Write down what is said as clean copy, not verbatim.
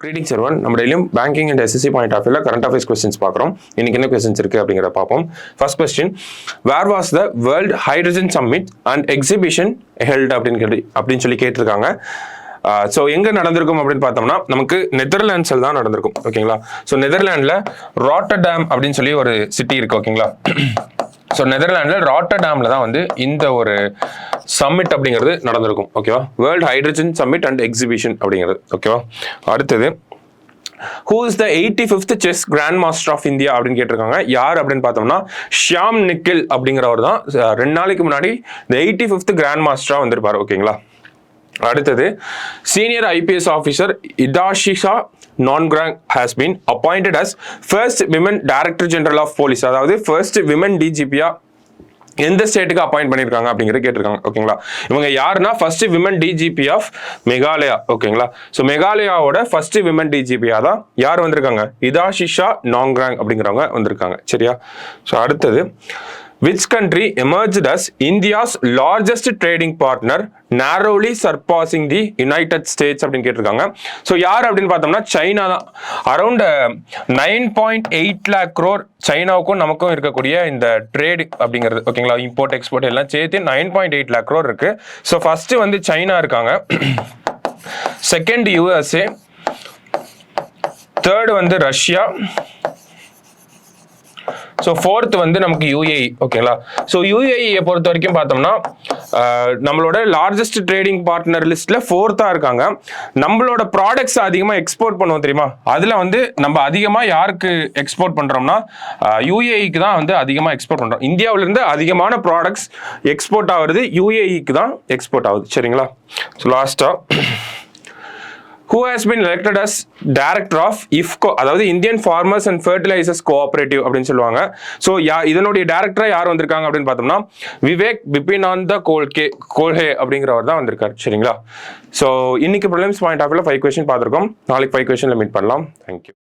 Greetings everyone. நம்ம டெய்லியும் banking and SSC point of வியூல கரண்ட் அஃபேர்ஸ் கொஸ்டின்ஸ் பார்க்குறோம். இன்னைக்கு என்ன கொஸ்டின்ஸ் இருக்கு அப்படிங்கிறத பார்ப்போம். First question, where was the world hydrogen summit and exhibition held அப்படின்னு சொல்லி கேட்டிருக்காங்க. ஸோ எங்கே நடந்திருக்கும் அப்படின்னு பார்த்தோம்னா நமக்கு நெதர்லாண்ட்ஸில் தான் நடந்திருக்கும். ஓகேங்களா? ஸோ நெதர்லாண்டில் ராட்டர்டாம் அப்படின்னு சொல்லி ஒரு சிட்டி இருக்கு. ஓகேங்களா? ஸோ நெதர்லாண்டில் ராட்டர்டாமில் தான் வந்து இந்த ஒரு சம்மிட் அப்படிங்கிறது நடந்திருக்கும். ஓகேவா? World hydrogen summit and exhibition அப்படிங்கிறது. ஓகேவா? அடுத்தது, who is the 85th chess grand master of India அப்படின்னு கேட்டிருக்காங்க. யார் அப்படின்னு பார்த்தோம்னா ஷியாம் நிக்கில் அப்படிங்கிறவர் தான் 2 நாளைக்கு முன்னாடி இந்த 85th கிராண்ட் மாஸ்டரா வந்திருப்பாரு. ஓகேங்களா? அடுத்தது, senior IPS officer Idashisha Nongrang has been appointed as first women director general of police. அதாவது ஃபர்ஸ்ட் விமன் டிஜிபியா எந்த ஸ்டேட்டுக்கு அப்பாயிண்ட் பண்ணியிருக்காங்க அப்படிங்கிறது கேட்டிருக்காங்க. ஓகேங்களா? இவங்க யாருன்னா first women DGP of Meghalaya. ஓகேங்களா? ஸோ மெகாலயாவோட ஃபர்ஸ்ட் விமன் டிஜிபியா தான் யார் வந்திருக்காங்க? இதாஷிஷா நான்கிராங் அப்படிங்கிறவங்க வந்திருக்காங்க. சரியா? ஸோ அடுத்தது, which country emerged as India's largest trading partner, narrowly surpassing the United States அப்படின்னு கேட்டிருக்காங்க. ஸோ யார் அப்படின்னு பார்த்தோம்னா சைனா தான். அரௌண்ட் 9.8 lakh crore சைனாவுக்கும் நமக்கும் இருக்கக்கூடிய இந்த ட்ரேட் அப்படிங்கிறது. ஓகேங்களா? இம்போர்ட் எக்ஸ்போர்ட் எல்லாம் சேர்த்து 9.8 lakh crore இருக்கு. ஸோ ஃபர்ஸ்ட் வந்து சைனா இருக்காங்க, செகண்ட் யூஎஸ்ஏ, தேர்ட் வந்து ரஷ்யா, ஸோ ஃபோர்த் வந்து நமக்கு யூஏஇ. ஓகேங்களா? ஸோ யூஏஇயை பொறுத்த வரைக்கும் பார்த்தோம்னா நம்மளோட லார்ஜஸ்ட் ட்ரேடிங் பார்ட்னர் லிஸ்ட்ல 4th இருக்காங்க. நம்மளோட ப்ராடக்ட்ஸ் அதிகமாக எக்ஸ்போர்ட் பண்ணுவோம் தெரியுமா? அதில் வந்து நம்ம அதிகமாக யாருக்கு எக்ஸ்போர்ட் பண்ணுறோம்னா யூஏஇக்கு தான் வந்து அதிகமாக எக்ஸ்போர்ட் பண்ணுறோம். இந்தியாவிலேருந்து அதிகமான ப்ராடக்ட்ஸ் எக்ஸ்போர்ட் ஆகுறது யூஏஇக்கு தான் எக்ஸ்போர்ட் ஆகுது. சரிங்களா? ஸோ லாஸ்ட்டாக, who has been elected as director of IFFCO, அதாவது Indian farmers and fertilisers cooperative அப்படின்னு சொல்லுவாங்க. ஸோ இதனுடைய டைரக்டரா யார் வந்திருக்காங்க அப்படின்னு பார்த்தோம்னா விவேக் பிபினாந்த கோல்ஹே அப்படிங்கிறவர் தான் வந்திருக்காரு. சரிங்களா? ஸோ இன்னைக்கு ப்ரிலிம்ஸ் பாயிண்ட் ஆஃப் வியூல 5 கொஸ்டின் பார்த்துருக்கோம். நாளைக்கு 5 கொஸ்டின்ல மீட் பண்ணலாம். தேங்க்யூ.